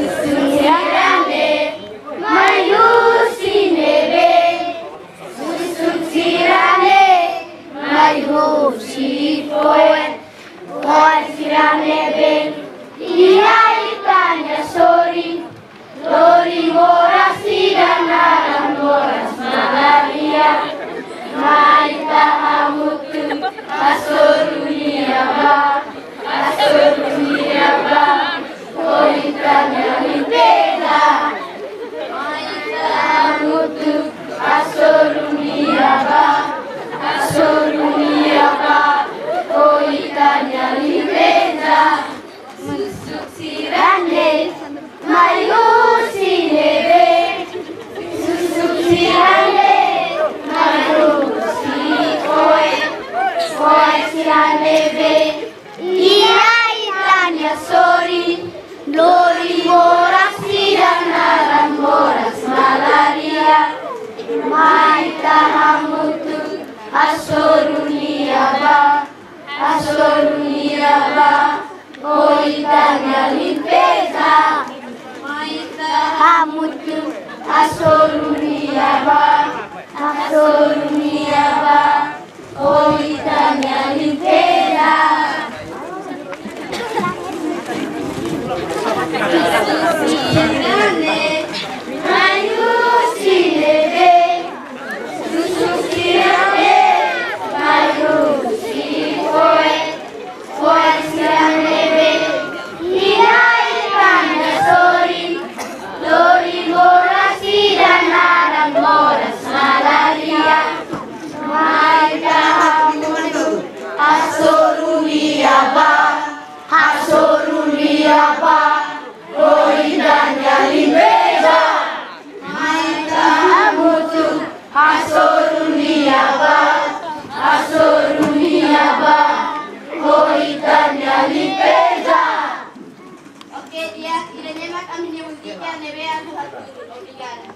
Susirane, mayusinebe. Susirane, mayusipoe. Sirane, ia itanya sori. Lori mora sidanaran moras malaria. Maita hamutu asoruniaba. Asoruniaba. Koitanya lipeda. Maita hamutu asoruniaba. Asoruniaba. Koitanya lipeda. Susuk sirane. Mayusinebe. Susuk sirane. Mayusikoe. Koe siranebe. Ia itanya sori. Lori moras sidanaran moras malaria. Maita hamutu asoruniaba. Asoruniaba. Koitanya limpeza. Maita hamutu asoruniaba. Asoruniaba. Koitanya limpeza. Susirane, mayusinebe. Susirane, mayusikoe. Koe siranebe. Ia itanya sori. Lori moras sidanaran moras malaria. Maita hamutu asoruniaba. Asoruniaba. Koitanya limpeza. Maita hamutu asoruniaba. Asoruniaba. Koitanya limpeza. Oke, dia kiranya kami menyebutkan Nebea. Obrigada.